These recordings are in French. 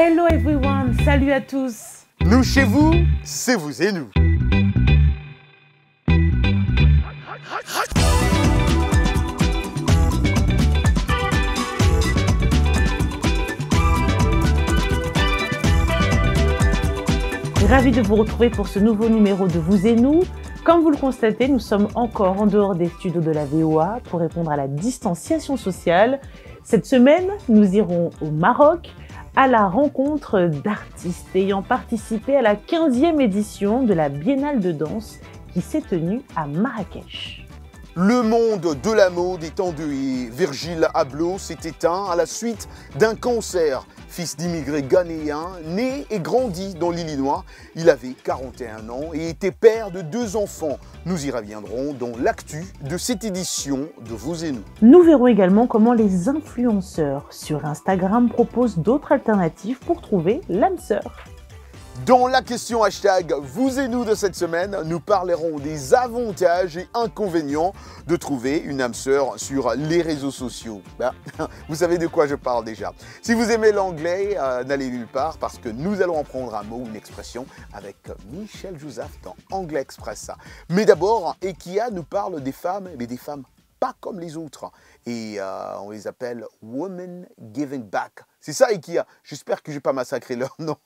Hello everyone, salut à tous. Nous chez vous, c'est vous et nous. Ravi de vous retrouver pour ce nouveau numéro de Vous et nous. Comme vous le constatez, nous sommes encore en dehors des studios de la VOA pour répondre à la distanciation sociale. Cette semaine, nous irons au Maroc à la rencontre d'artistes ayant participé à la 15e édition de la Biennale de danse qui s'est tenue à Marrakech. Le monde de la mode est endeuillé. Virgil Abloh s'est éteint à la suite d'un cancer. Fils d'immigrés ghanéens, né et grandi dans l'Illinois, il avait 41 ans et était père de 2 enfants. Nous y reviendrons dans l'actu de cette édition de Vous et nous. Nous verrons également comment les influenceurs sur Instagram proposent d'autres alternatives pour trouver l'âme sœur. Dans la question hashtag Vous et nous de cette semaine, nous parlerons des avantages et inconvénients de trouver une âme sœur sur les réseaux sociaux. Vous savez de quoi je parle déjà. Si vous aimez l'anglais, n'allez nulle part parce que nous allons apprendre un mot, une expression avec Michel Jouzaf dans Anglais Express. Mais d'abord, Ekia nous parle des femmes, mais des femmes pas comme les autres. Et on les appelle Women Giving Back. C'est ça, Ekia. J'espère que je n'ai pas massacré leur nom.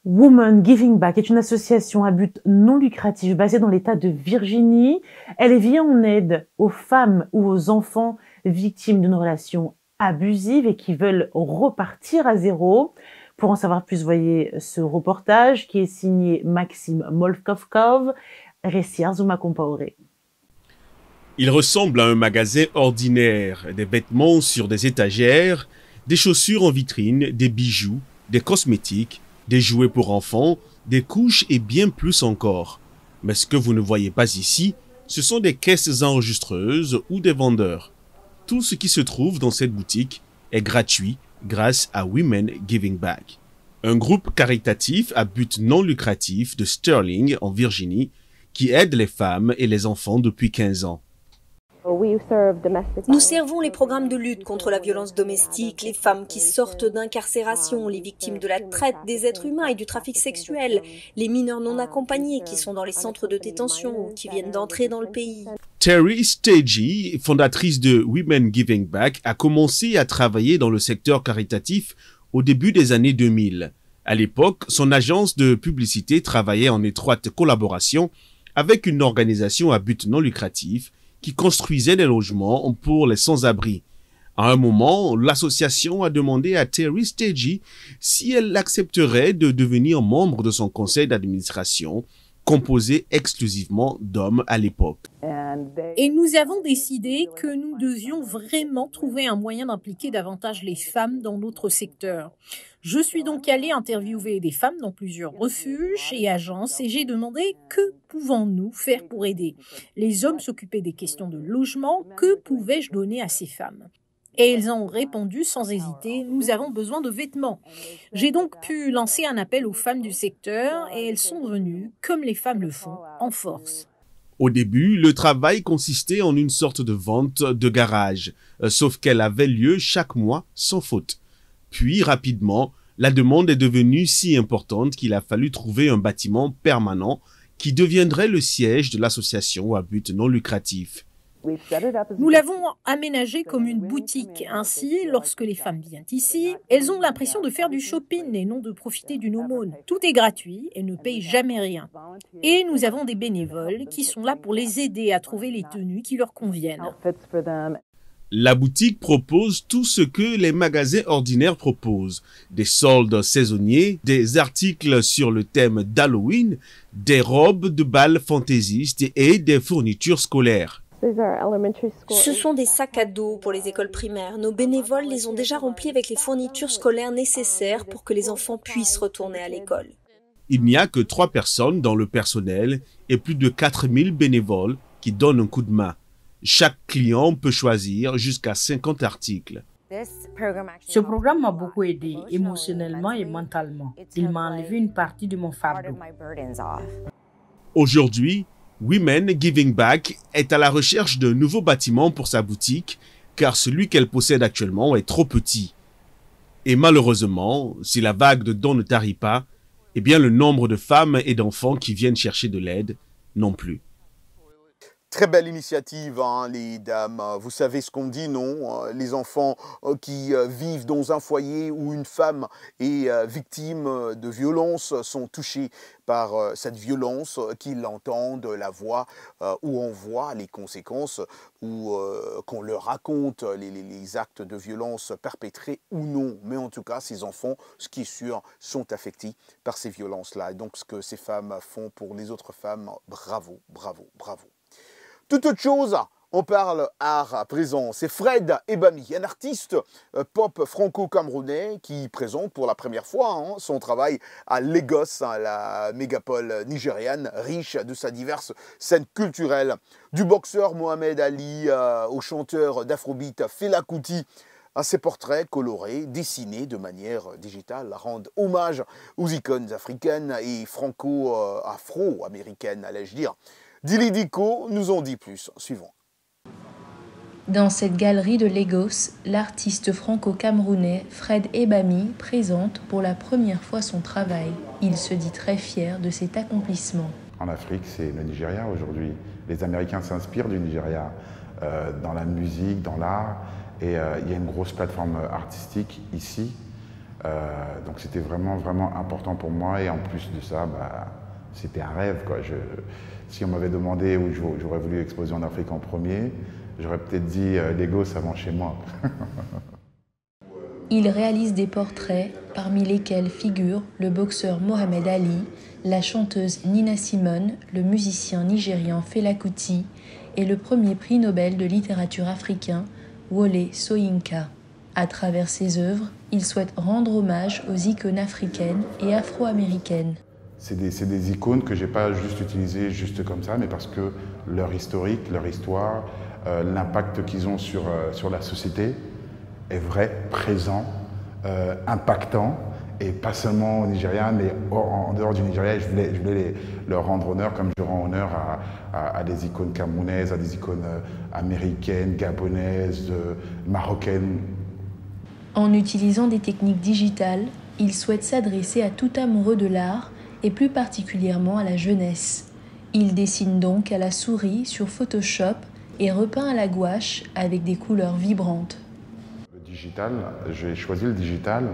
Women Giving Back est une association à but non lucratif basée dans l'État de Virginie. Elle vient en aide aux femmes ou aux enfants victimes d'une relation abusive et qui veulent repartir à zéro. Pour en savoir plus, voyez ce reportage qui est signé Maxime Molkovkov, Réci Arzuma Compaoré. Il ressemble à un magasin ordinaire, des vêtements sur des étagères, des chaussures en vitrine, des bijoux, des cosmétiques, des jouets pour enfants, des couches et bien plus encore. Mais ce que vous ne voyez pas ici, ce sont des caisses enregistreuses ou des vendeurs. Tout ce qui se trouve dans cette boutique est gratuit grâce à Women Giving Back, un groupe caritatif à but non lucratif de Sterling en Virginie qui aide les femmes et les enfants depuis 15 ans. Nous servons les programmes de lutte contre la violence domestique, les femmes qui sortent d'incarcération, les victimes de la traite des êtres humains et du trafic sexuel, les mineurs non accompagnés qui sont dans les centres de détention ou qui viennent d'entrer dans le pays. Terry Stagey, fondatrice de Women Giving Back, a commencé à travailler dans le secteur caritatif au début des années 2000. À l'époque, son agence de publicité travaillait en étroite collaboration avec une organisation à but non lucratif qui construisait des logements pour les sans-abri. À un moment, l'association a demandé à Terry Stagey si elle accepterait de devenir membre de son conseil d'administration, composé exclusivement d'hommes à l'époque. Et nous avons décidé que nous devions vraiment trouver un moyen d'impliquer davantage les femmes dans notre secteur. Je suis donc allée interviewer des femmes dans plusieurs refuges et agences et j'ai demandé que pouvons-nous faire pour aider. Les hommes s'occupaient des questions de logement, que pouvais-je donner à ces femmes ? Et elles ont répondu sans hésiter, nous avons besoin de vêtements. J'ai donc pu lancer un appel aux femmes du secteur et elles sont venues, comme les femmes le font, en force. Au début, le travail consistait en une sorte de vente de garage, sauf qu'elle avait lieu chaque mois sans faute. Puis, rapidement, la demande est devenue si importante qu'il a fallu trouver un bâtiment permanent qui deviendrait le siège de l'association à but non lucratif. Nous l'avons aménagé comme une boutique. Ainsi, lorsque les femmes viennent ici, elles ont l'impression de faire du shopping et non de profiter d'une aumône. Tout est gratuit et ne paye jamais rien. Et nous avons des bénévoles qui sont là pour les aider à trouver les tenues qui leur conviennent. La boutique propose tout ce que les magasins ordinaires proposent. Des soldes saisonniers, des articles sur le thème d'Halloween, des robes de bal fantaisistes et des fournitures scolaires. Ce sont des sacs à dos pour les écoles primaires. Nos bénévoles les ont déjà remplis avec les fournitures scolaires nécessaires pour que les enfants puissent retourner à l'école. Il n'y a que 3 personnes dans le personnel et plus de 4000 bénévoles qui donnent un coup de main. Chaque client peut choisir jusqu'à 50 articles. Ce programme m'a beaucoup aidé émotionnellement et mentalement. Il m'a enlevé une partie de mon fardeau. Aujourd'hui, Women Giving Back est à la recherche d'un nouveau bâtiment pour sa boutique car celui qu'elle possède actuellement est trop petit. Et malheureusement, si la vague de dons ne tarit pas, eh bien le nombre de femmes et d'enfants qui viennent chercher de l'aide non plus. Très belle initiative, hein, les dames. Vous savez ce qu'on dit, non? Les enfants qui vivent dans un foyer où une femme est victime de violence sont touchés par cette violence, qu'ils l'entendent, la voient, où on voit les conséquences, ou qu'on leur raconte les actes de violence perpétrés ou non. Mais en tout cas, ces enfants, ce qui est sûr, sont affectés par ces violences-là. Et donc, ce que ces femmes font pour les autres femmes, bravo, bravo, bravo. Toute autre chose, on parle art à présent. C'est Fred Ebami, un artiste pop franco-camerounais qui présente pour la première fois son travail à Lagos, la mégapole nigériane, riche de sa diverse scène culturelle. Du boxeur Mohamed Ali au chanteur d'afrobeat Fela Kuti, ces portraits colorés, dessinés de manière digitale, rendent hommage aux icônes africaines et afro-américaines, allais-je dire. Dili Diko nous en dit plus. Suivant. Dans cette galerie de Lagos, l'artiste franco-camerounais Fred Ebami présente pour la première fois son travail. Il se dit très fier de cet accomplissement. En Afrique, c'est le Nigeria aujourd'hui. Les Américains s'inspirent du Nigeria dans la musique, dans l'art. Et il y a une grosse plateforme artistique ici. Donc c'était vraiment, vraiment important pour moi. Et en plus de ça, c'était un rêve, quoi. Si on m'avait demandé où j'aurais voulu exposer en Afrique en premier, j'aurais peut-être dit Lagos avant chez moi. Il réalise des portraits, parmi lesquels figurent le boxeur Mohamed Ali, la chanteuse Nina Simone, le musicien nigérian Fela Kuti et le premier prix Nobel de littérature africain, Wole Soyinka. À travers ses œuvres, il souhaite rendre hommage aux icônes africaines et afro-américaines. C'est des icônes que je n'ai pas juste utilisées juste comme ça, mais parce que leur historique, leur histoire, l'impact qu'ils ont sur la société est vrai, présent, impactant, et pas seulement au Nigeria, mais en dehors du Nigeria. Je voulais leur rendre honneur comme je rends honneur à des icônes camerounaises, à des icônes américaines, gabonaises, marocaines. En utilisant des techniques digitales, il souhaite s'adresser à tout amoureux de l'art, et plus particulièrement à la jeunesse. Il dessine donc à la souris sur Photoshop et repeint à la gouache avec des couleurs vibrantes. Le digital, j'ai choisi le digital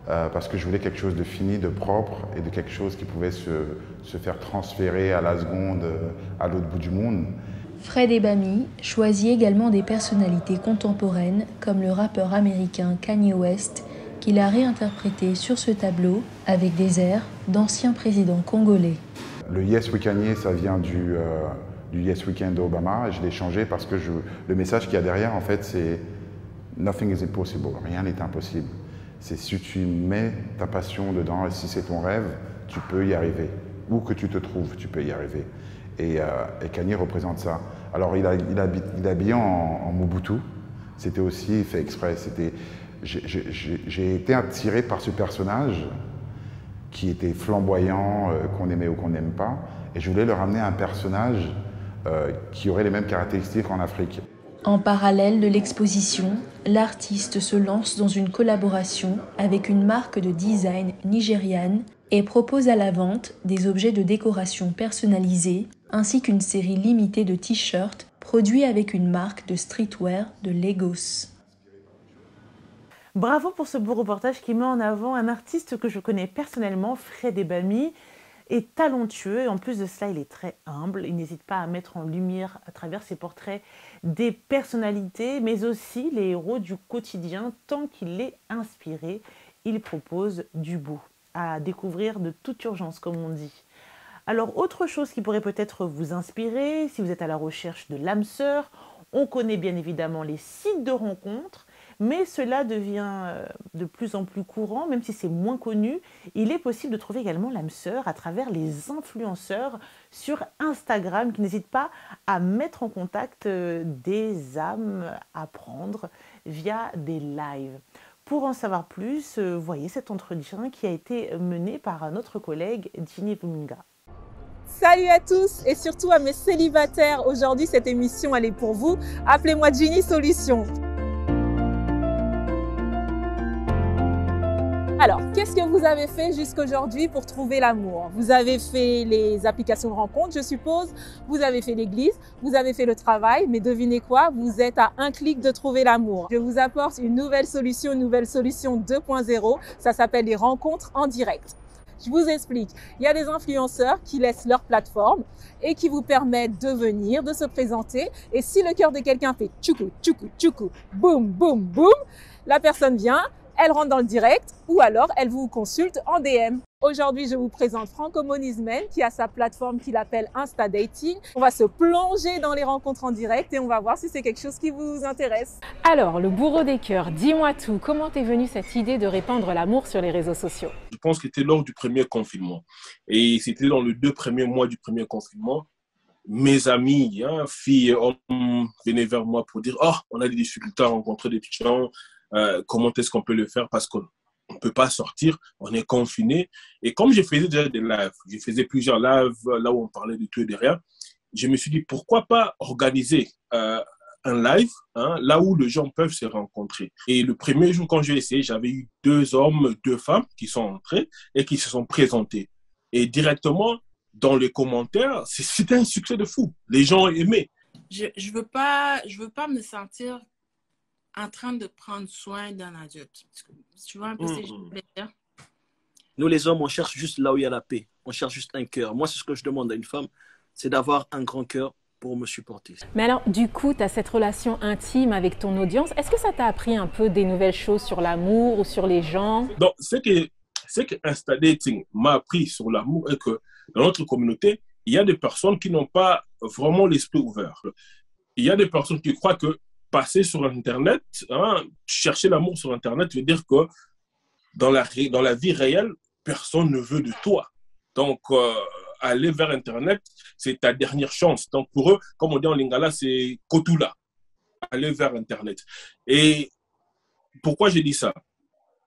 parce que je voulais quelque chose de fini, de propre et de quelque chose qui pouvait se faire transférer à la seconde à l'autre bout du monde. Fred Ebami choisit également des personnalités contemporaines comme le rappeur américain Kanye West, qu'il a réinterprété sur ce tableau avec des airs d'anciens présidents congolais. Le Yes We Kanye, ça vient du Yes Weekend d'Obama, et je l'ai changé parce que le message qu'il y a derrière, en fait, c'est « Nothing is impossible », rien n'est impossible. C'est si tu mets ta passion dedans, et si c'est ton rêve, tu peux y arriver. Où que tu te trouves, tu peux y arriver. Et Kanye représente ça. Alors, il est habillé en Mobutu, c'était aussi fait exprès, j'ai été attiré par ce personnage qui était flamboyant, qu'on aimait ou qu'on n'aime pas, et je voulais leur amener un personnage qui aurait les mêmes caractéristiques en Afrique. En parallèle de l'exposition, l'artiste se lance dans une collaboration avec une marque de design nigériane et propose à la vente des objets de décoration personnalisés ainsi qu'une série limitée de t-shirts produits avec une marque de streetwear de Lagos. Bravo pour ce beau reportage qui met en avant un artiste que je connais personnellement, Fred Ebami, est talentueux et en plus de cela, il est très humble. Il n'hésite pas à mettre en lumière à travers ses portraits des personnalités, mais aussi les héros du quotidien. Tant qu'il est inspiré, il propose du beau à découvrir de toute urgence, comme on dit. Alors, autre chose qui pourrait peut-être vous inspirer, si vous êtes à la recherche de l'âme sœur, on connaît bien évidemment les sites de rencontres, mais cela devient de plus en plus courant, même si c'est moins connu. Il est possible de trouver également l'âme sœur à travers les influenceurs sur Instagram qui n'hésitent pas à mettre en contact des âmes à prendre via des lives. Pour en savoir plus, voyez cet entretien qui a été mené par notre collègue Ginny Vuminga. Salut à tous et surtout à mes célibataires. Aujourd'hui, cette émission, elle est pour vous. Appelez-moi Ginny Solution. Alors, qu'est-ce que vous avez fait jusqu'aujourd'hui pour trouver l'amour? Vous avez fait les applications de rencontres, je suppose. Vous avez fait l'église, vous avez fait le travail. Mais devinez quoi? Vous êtes à un clic de trouver l'amour. Je vous apporte une nouvelle solution 2.0. Ça s'appelle les rencontres en direct. Je vous explique. Il y a des influenceurs qui laissent leur plateforme et qui vous permettent de venir, de se présenter. Et si le cœur de quelqu'un fait tchoukou, tchoukou, tchoukou, boum, boum, boum, la personne vient, elle rentre dans le direct ou alors elle vous consulte en DM. Aujourd'hui, je vous présente Franco Monismen qui a sa plateforme qu'il appelle Insta Dating. On va se plonger dans les rencontres en direct et on va voir si c'est quelque chose qui vous intéresse. Alors, le bourreau des cœurs, dis-moi tout. Comment t'es venue cette idée de répandre l'amour sur les réseaux sociaux? Je pense que c'était lors du premier confinement. Et c'était dans les 2 premiers mois du premier confinement. Mes amis, filles et hommes, venaient vers moi pour dire « Oh, on a des difficultés à rencontrer des gens. Comment est-ce qu'on peut le faire parce qu'on ne peut pas sortir, on est confiné. » Et comme je faisais déjà des lives, je faisais plusieurs lives là où on parlait de tout et de rien, je me suis dit pourquoi pas organiser un live là où les gens peuvent se rencontrer. Et le premier jour quand j'ai essayé, j'avais eu 2 hommes, 2 femmes qui sont entrés et qui se sont présentés. Et directement, dans les commentaires, c'était un succès de fou. Les gens aimaient. Je veux pas me sentir en train de prendre soin d'un adulte. Tu vois un peu ce que je voulais dire? Nous, les hommes, on cherche juste là où il y a la paix. On cherche juste un cœur. Moi, c'est ce que je demande à une femme, c'est d'avoir un grand cœur pour me supporter. Mais alors, du coup, tu as cette relation intime avec ton audience. Est-ce que ça t'a appris un peu des nouvelles choses sur l'amour ou sur les gens? Donc, ce que Insta Dating m'a appris sur l'amour est que dans notre communauté, il y a des personnes qui n'ont pas vraiment l'esprit ouvert. Il y a des personnes qui croient que passer sur Internet, chercher l'amour sur Internet veut dire que dans la vie réelle, personne ne veut de toi. Donc, aller vers Internet, c'est ta dernière chance. Donc, pour eux, comme on dit en lingala, c'est kotula, aller vers Internet. Et pourquoi j'ai dit ça?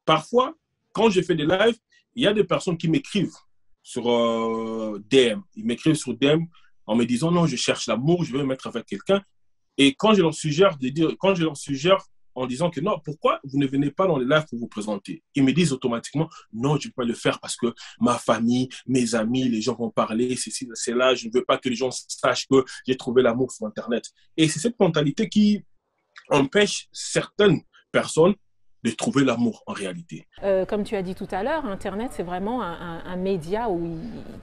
Parfois, quand je fais des lives, il y a des personnes qui m'écrivent sur DM. Ils m'écrivent sur DM en me disant « Non, je cherche l'amour, je veux me mettre avec quelqu'un. » Et quand je leur suggère en disant que non, pourquoi vous ne venez pas dans les lives pour vous présenter? Ils me disent automatiquement, non, je ne peux pas le faire parce que ma famille, mes amis, les gens vont parler, c'est là, je ne veux pas que les gens sachent que j'ai trouvé l'amour sur Internet. Et c'est cette mentalité qui empêche certaines personnes de trouver l'amour en réalité. Comme tu as dit tout à l'heure, Internet, c'est vraiment un média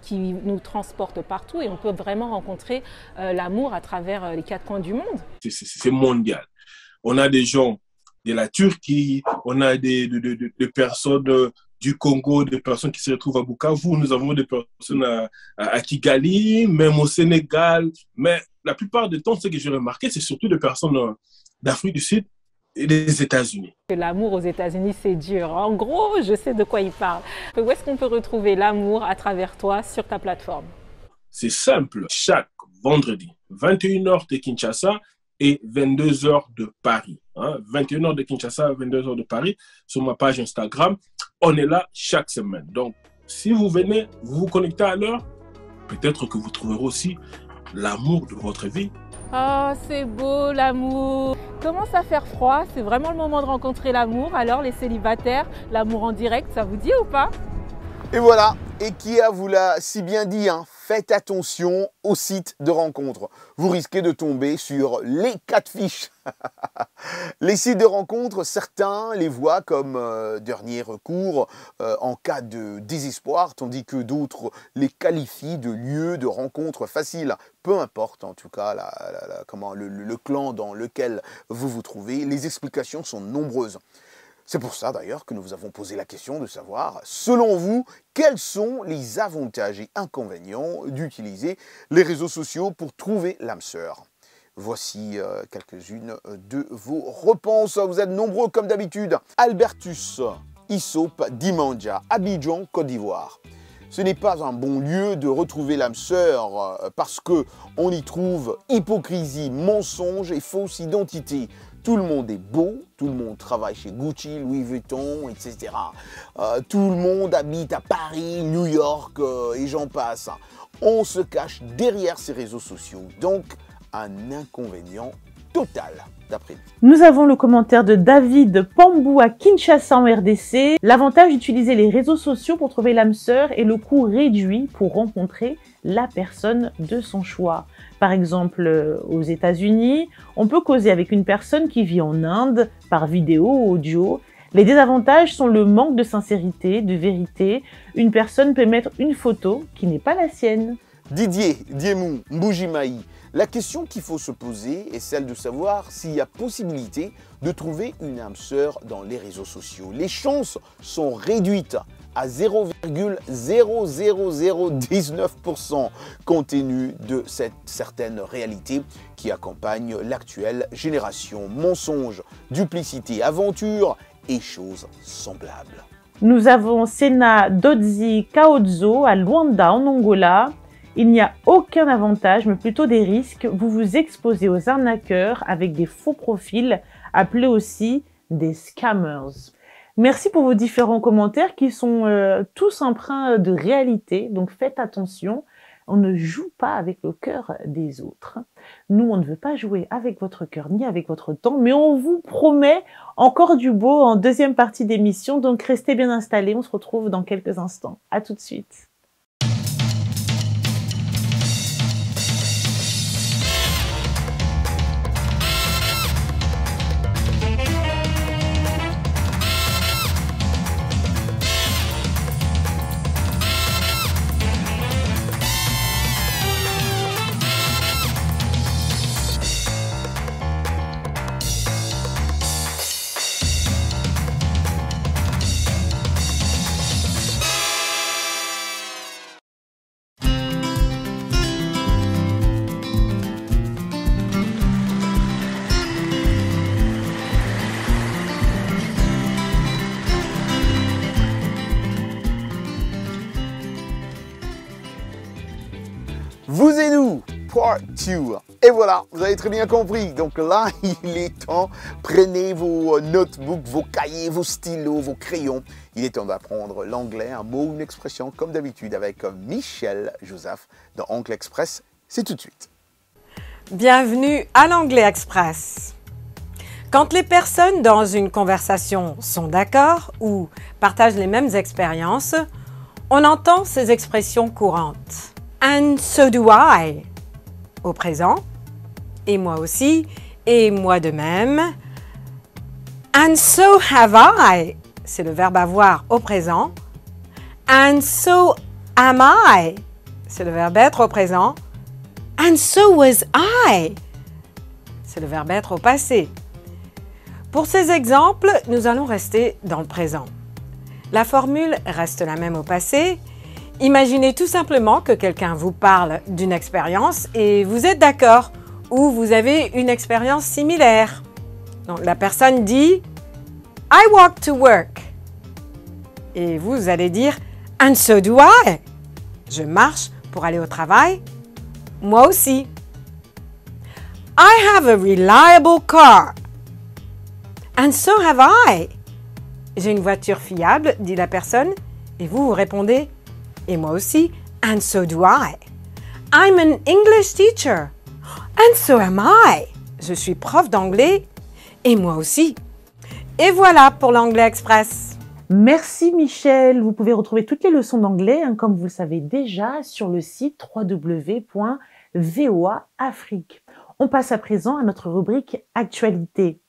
qui nous transporte partout et on peut vraiment rencontrer l'amour à travers les 4 coins du monde. C'est mondial. On a des gens de la Turquie, on a des personnes du Congo, des personnes qui se retrouvent à Bukavu, nous avons des personnes à Kigali, même au Sénégal. Mais la plupart du temps, ce que j'ai remarqué, c'est surtout des personnes d'Afrique du Sud et des États-Unis. L'amour aux États-Unis, c'est dur. En gros, je sais de quoi il parle. Où est-ce qu'on peut retrouver l'amour à travers toi sur ta plateforme? C'est simple. Chaque vendredi, 21h de Kinshasa et 22h de Paris. 21h de Kinshasa, 22h de Paris, sur ma page Instagram. On est là chaque semaine. Donc, si vous venez, vous vous connectez à l'heure, peut-être que vous trouverez aussi l'amour de votre vie. Oh, c'est beau l'amour. Commence à faire froid, c'est vraiment le moment de rencontrer l'amour. Alors les célibataires, l'amour en direct, ça vous dit ou pas? Et voilà, et Kia vous l'a si bien dit, faites attention aux sites de rencontres. Vous risquez de tomber sur les catfish. Les sites de rencontres, certains les voient comme dernier recours en cas de désespoir, tandis que d'autres les qualifient de lieux de rencontres faciles. Peu importe en tout cas le clan dans lequel vous vous trouvez, les explications sont nombreuses. C'est pour ça d'ailleurs que nous vous avons posé la question de savoir, selon vous, quels sont les avantages et inconvénients d'utiliser les réseaux sociaux pour trouver l'âme sœur. Voici quelques-unes de vos réponses. Vous êtes nombreux comme d'habitude. Albertus, Issop, Dimandja, Abidjan, Côte d'Ivoire. Ce n'est pas un bon lieu de retrouver l'âme sœur parce qu'on y trouve hypocrisie, mensonge et fausse identité. Tout le monde est beau, tout le monde travaille chez Gucci, Louis Vuitton, etc. Tout le monde habite à Paris, New York et j'en passe. On se cache derrière ces réseaux sociaux, donc un inconvénient total, d'après lui. Nous avons le commentaire de David Pambou à Kinshasa en RDC. L'avantage d'utiliser les réseaux sociaux pour trouver l'âme sœur est le coût réduit pour rencontrer la personne de son choix. Par exemple, aux États-Unis, on peut causer avec une personne qui vit en Inde par vidéo ou audio. Les désavantages sont le manque de sincérité, de vérité. Une personne peut mettre une photo qui n'est pas la sienne. Didier, Diemou, Mbujimaï, la question qu'il faut se poser est celle de savoir s'il y a possibilité de trouver une âme sœur dans les réseaux sociaux. Les chances sont réduites à 0,00019% compte tenu de cette certaine réalité qui accompagne l'actuelle génération. Mensonges, duplicité, aventure et choses semblables. Nous avons Sena Dodzi Kaodzo à Luanda en Angola. Il n'y a aucun avantage, mais plutôt des risques. Vous vous exposez aux arnaqueurs avec des faux profils, appelés aussi des scammers. Merci pour vos différents commentaires qui sont tous empreints de réalité, donc faites attention. On ne joue pas avec le cœur des autres. Nous, on ne veut pas jouer avec votre cœur ni avec votre temps, mais on vous promet encore du beau en deuxième partie d'émission, donc restez bien installés. On se retrouve dans quelques instants. À tout de suite. Vous et nous, part 2. Et voilà, vous avez très bien compris. Donc là, il est temps, prenez vos notebooks, vos cahiers, vos stylos, vos crayons. Il est temps d'apprendre l'anglais, un mot, une expression, comme d'habitude, avec Michel Joseph dans Anglais Express. C'est tout de suite. Bienvenue à l'Anglais Express. Quand les personnes dans une conversation sont d'accord ou partagent les mêmes expériences, on entend ces expressions courantes. And so do I au présent, et moi aussi, et moi de même. And so have I, c'est le verbe avoir au présent. And so am I, c'est le verbe être au présent. And so was I, c'est le verbe être au passé. Pour ces exemples, nous allons rester dans le présent. La formule reste la même au passé. Imaginez tout simplement que quelqu'un vous parle d'une expérience et vous êtes d'accord ou vous avez une expérience similaire. Donc, la personne dit « I walk to work » et vous allez dire « And so do I » Je marche pour aller au travail. Moi aussi. « I have a reliable car » And so have I. J'ai une voiture fiable, dit la personne, et vous répondez et moi aussi, and so do I. I'm an English teacher. And so am I. Je suis prof d'anglais. Et moi aussi. Et voilà pour l'Anglais Express. Merci Michel. Vous pouvez retrouver toutes les leçons d'anglais, comme vous le savez déjà, sur le site www.voaafrique. On passe à présent à notre rubrique Actualité.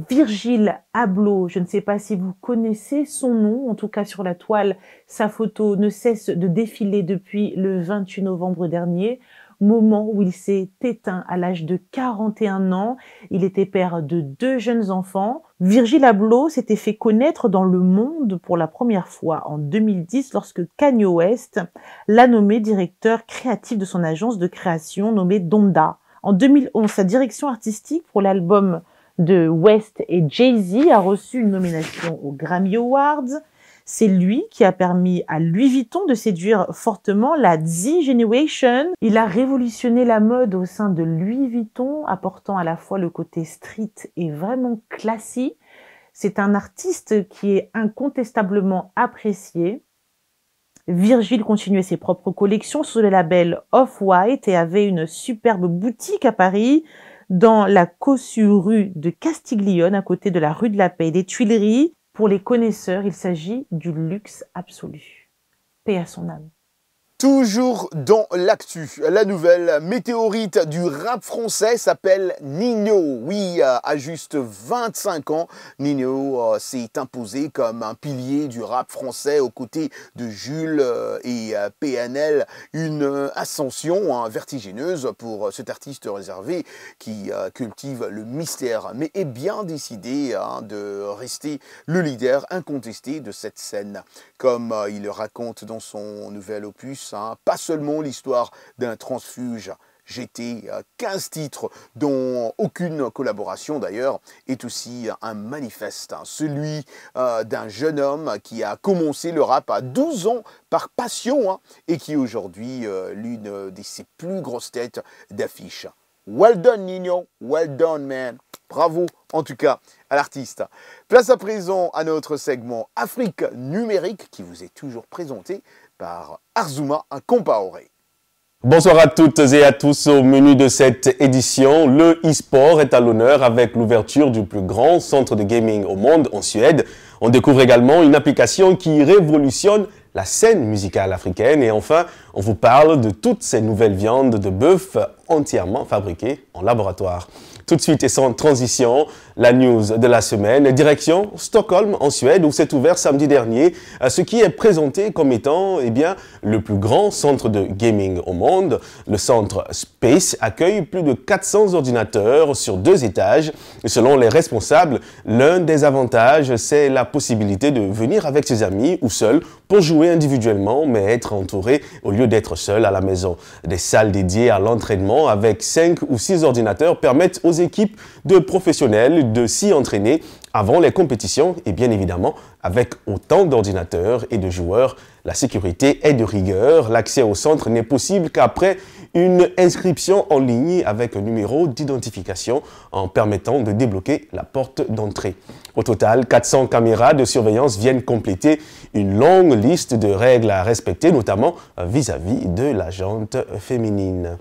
Virgile Abloh, je ne sais pas si vous connaissez son nom, en tout cas sur la toile, sa photo ne cesse de défiler depuis le 28 novembre dernier, moment où il s'est éteint à l'âge de 41 ans. Il était père de 2 jeunes enfants. Virgile Abloh s'était fait connaître dans le monde pour la première fois en 2010 lorsque Kanye West l'a nommé directeur créatif de son agence de création nommée Donda. En 2011, sa direction artistique pour l'album de West et Jay-Z a reçu une nomination aux Grammy Awards. C'est lui qui a permis à Louis Vuitton de séduire fortement la Z Generation. Il a révolutionné la mode au sein de Louis Vuitton, apportant à la fois le côté street et vraiment classique. C'est un artiste qui est incontestablement apprécié. Virgile continuait ses propres collections sous le label Off-White et avait une superbe boutique à Paris. dans la cossue rue de Castiglione, à côté de la rue de la Paix et des Tuileries. Pour les connaisseurs, il s'agit du luxe absolu. Paix à son âme. Toujours dans l'actu, la nouvelle météorite du rap français s'appelle Ninho. Oui, à juste 25 ans, Ninho s'est imposé comme un pilier du rap français aux côtés de Jules et PNL. Une ascension vertigineuse pour cet artiste réservé qui cultive le mystère, mais est bien décidé de rester le leader incontesté de cette scène. Comme il le raconte dans son nouvel opus, pas seulement l'histoire d'un transfuge GT, 15 titres dont aucune collaboration d'ailleurs, est aussi un manifeste, celui d'un jeune homme qui a commencé le rap à 12 ans par passion et qui est aujourd'hui l'une de ses plus grosses têtes d'affiche. Well done Ninho, well done man, bravo en tout cas à l'artiste. Place à présent à notre segment Afrique numérique qui vous est toujours présenté par Arzuma Compaoré. Bonsoir à toutes et à tous. Au menu de cette édition, le e-sport est à l'honneur avec l'ouverture du plus grand centre de gaming au monde en Suède. On découvre également une application qui révolutionne la scène musicale africaine. Et enfin, on vous parle de toutes ces nouvelles viandes de bœuf entièrement fabriquées en laboratoire. Tout de suite et sans transition, la news de la semaine, direction Stockholm en Suède où s'est ouvert samedi dernier ce qui est présenté comme étant le plus grand centre de gaming au monde. Le centre Space accueille plus de 400 ordinateurs sur 2 étages. Et selon les responsables, l'un des avantages, c'est la possibilité de venir avec ses amis ou seul pour jouer individuellement mais être entouré au lieu d'être seul à la maison. Des salles dédiées à l'entraînement avec 5 ou 6 ordinateurs permettent aux équipes de professionnels de s'y entraîner avant les compétitions et bien évidemment avec autant d'ordinateurs et de joueurs, la sécurité est de rigueur. L'accès au centre n'est possible qu'après une inscription en ligne avec un numéro d'identification en permettant de débloquer la porte d'entrée. Au total, 400 caméras de surveillance viennent compléter une longue liste de règles à respecter, notamment vis-à-vis de la jante féminine.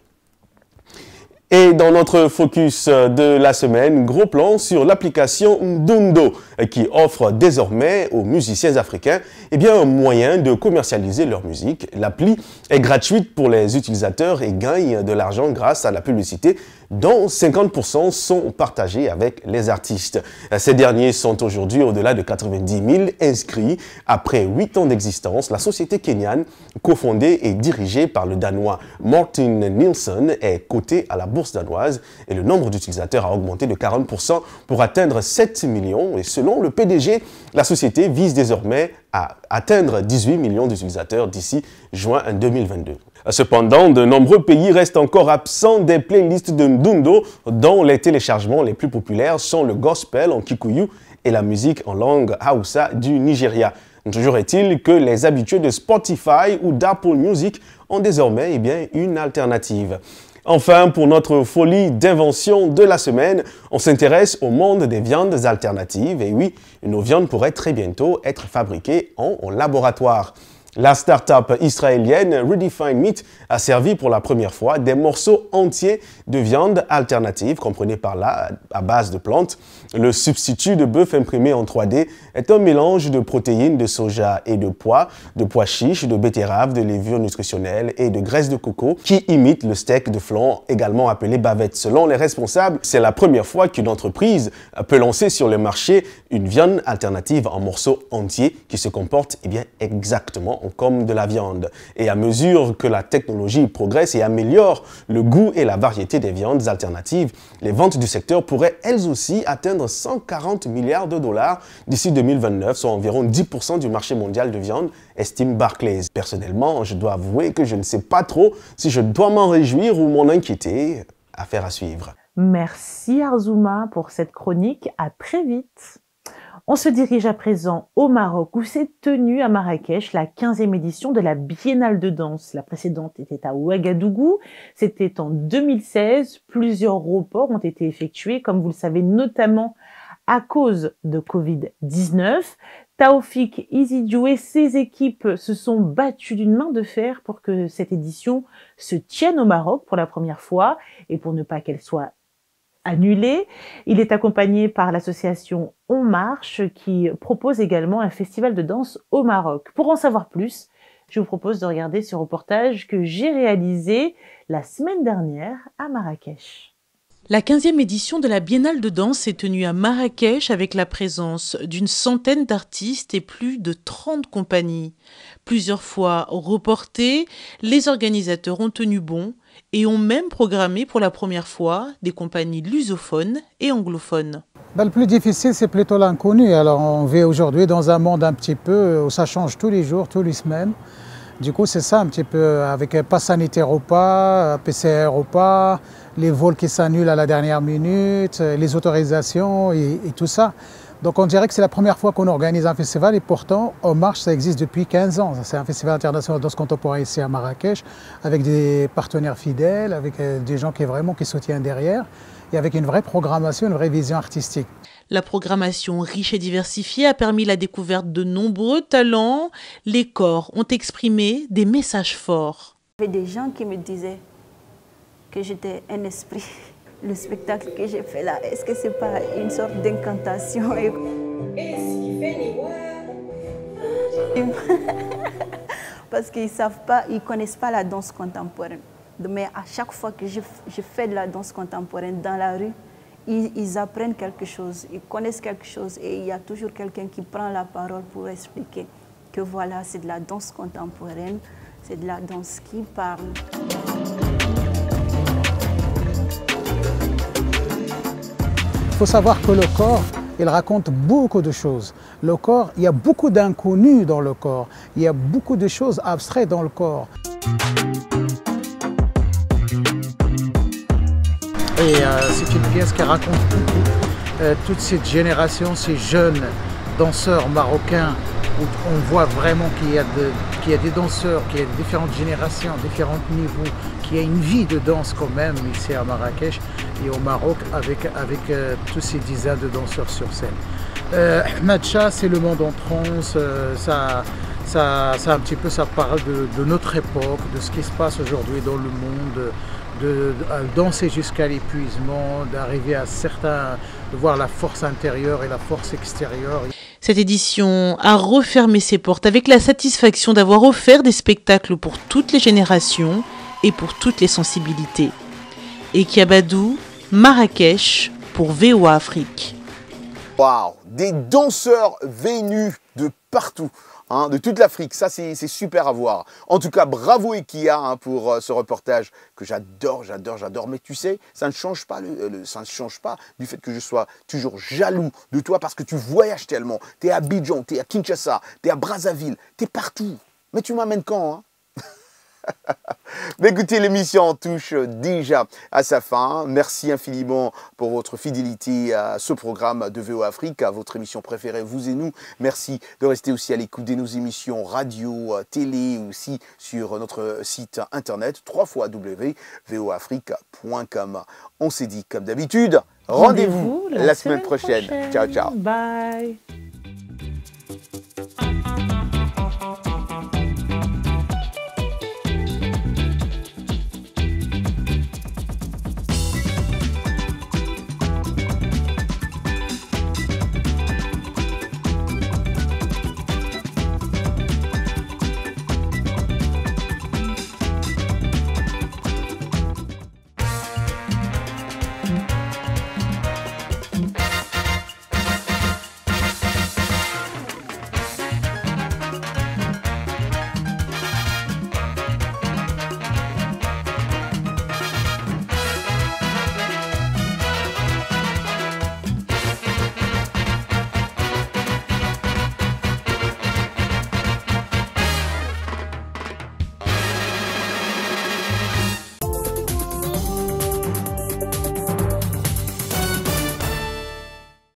Et dans notre focus de la semaine, gros plan sur l'application Ndundo qui offre désormais aux musiciens africains un moyen de commercialiser leur musique. L'appli est gratuite pour les utilisateurs et gagne de l'argent grâce à la publicité dont 50% sont partagés avec les artistes. Ces derniers sont aujourd'hui au-delà de 90 000 inscrits. Après 8 ans d'existence, la société kenyane, cofondée et dirigée par le Danois Martin Nilsson, est cotée à la bourse danoise et le nombre d'utilisateurs a augmenté de 40% pour atteindre 7 millions. Et selon le PDG, la société vise désormais à atteindre 18 millions d'utilisateurs d'ici juin 2022. Cependant, de nombreux pays restent encore absents des playlists de Ndundo, dont les téléchargements les plus populaires sont le gospel en Kikuyu et la musique en langue Hausa du Nigeria. Toujours est-il que les habitués de Spotify ou d'Apple Music ont désormais une alternative. Enfin, pour notre folie d'invention de la semaine, on s'intéresse au monde des viandes alternatives. Et oui, nos viandes pourraient très bientôt être fabriquées en laboratoire. La start-up israélienne Redefine Meat a servi pour la première fois des morceaux entiers de viande alternative, comprenez par là à base de plantes. Le substitut de bœuf imprimé en 3D est un mélange de protéines de soja et de pois chiches, de betteraves, de levure nutritionnelle et de graisse de coco qui imite le steak de flan, également appelé bavette. Selon les responsables, c'est la première fois qu'une entreprise peut lancer sur le marché une viande alternative en morceaux entiers qui se comporte exactement comme de la viande. Et à mesure que la technologie progresse et améliore le goût et la variété des viandes alternatives, les ventes du secteur pourraient elles aussi atteindre 140 milliards de dollars d'ici 2029, soit environ 10% du marché mondial de viande, estime Barclays. Personnellement, je dois avouer que je ne sais pas trop si je dois m'en réjouir ou m'en inquiéter. Affaire à suivre. Merci Arzuma pour cette chronique. À très vite. On se dirige à présent au Maroc où s'est tenue à Marrakech la 15e édition de la Biennale de danse. La précédente était à Ouagadougou, c'était en 2016. Plusieurs reports ont été effectués, comme vous le savez, notamment à cause de Covid-19. Taoufik Izidiou et ses équipes se sont battus d'une main de fer pour que cette édition se tienne au Maroc pour la première fois et pour ne pas qu'elle soit annulé. Il est accompagné par l'association On Marche qui propose également un festival de danse au Maroc. Pour en savoir plus, je vous propose de regarder ce reportage que j'ai réalisé la semaine dernière à Marrakech. La 15e édition de la Biennale de danse s'est tenue à Marrakech avec la présence d'une centaine d'artistes et plus de 30 compagnies. Plusieurs fois reportées, les organisateurs ont tenu bon et ont même programmé pour la première fois des compagnies lusophones et anglophones. Le plus difficile, c'est plutôt l'inconnu. Alors, on vit aujourd'hui dans un monde un petit peu où ça change tous les jours, toutes les semaines. Du coup, c'est ça un petit peu, avec un pass sanitaire ou pas, PCR ou pas, les vols qui s'annulent à la dernière minute, les autorisations et tout ça. Donc on dirait que c'est la première fois qu'on organise un festival et pourtant, On Marche, ça existe depuis 15 ans. C'est un festival international de danse contemporaine ici à Marrakech, avec des partenaires fidèles, avec des gens qui soutiennent derrière et avec une vraie programmation, une vraie vision artistique. La programmation riche et diversifiée a permis la découverte de nombreux talents. Les corps ont exprimé des messages forts. Il y avait des gens qui me disaient que j'étais un esprit. Le spectacle que j'ai fait là, est-ce que c'est pas une sorte d'incantation? Parce qu'ils savent pas, ils connaissent pas la danse contemporaine. Mais à chaque fois que je fais de la danse contemporaine dans la rue, ils apprennent quelque chose, ils connaissent quelque chose et il y a toujours quelqu'un qui prend la parole pour expliquer que voilà, c'est de la danse contemporaine, c'est de la danse qui parle. Il faut savoir que le corps, il raconte beaucoup de choses. Le corps, il y a beaucoup d'inconnus dans le corps. Il y a beaucoup de choses abstraites dans le corps. Et c'est une pièce qui raconte beaucoup toute cette génération, ces jeunes danseurs marocains, où on voit vraiment qu'il y a des danseurs, qu'il y a différentes générations, différents niveaux, qu'il y a une vie de danse quand même ici à Marrakech et au Maroc avec tous ces dizaines de danseurs sur scène. Matcha, c'est le monde en transe, ça un petit peu, ça parle de notre époque, de ce qui se passe aujourd'hui dans le monde, de danser jusqu'à l'épuisement, d'arriver à de voir la force intérieure et la force extérieure. Cette édition a refermé ses portes avec la satisfaction d'avoir offert des spectacles pour toutes les générations et pour toutes les sensibilités. Ekiabadou, Marrakech pour VOA Afrique. Waouh, des danseurs venus de partout. De toute l'Afrique, ça c'est super à voir. En tout cas, bravo Ekia pour ce reportage que j'adore. Mais tu sais, ça ne change pas, ça ne change pas du fait que je sois toujours jaloux de toi parce que tu voyages tellement. Tu es à Abidjan, tu es à Kinshasa, tu es à Brazzaville, tu es partout. Mais tu m'amènes quand Mais écoutez, l'émission touche déjà à sa fin. Merci infiniment pour votre fidélité à ce programme de VOA Afrique, à votre émission préférée, Vous et Nous. Merci de rester aussi à l'écoute de nos émissions radio, télé, aussi sur notre site internet www.voafrique.com. On s'est dit, comme d'habitude, rendez-vous la semaine prochaine. Ciao, ciao. Bye.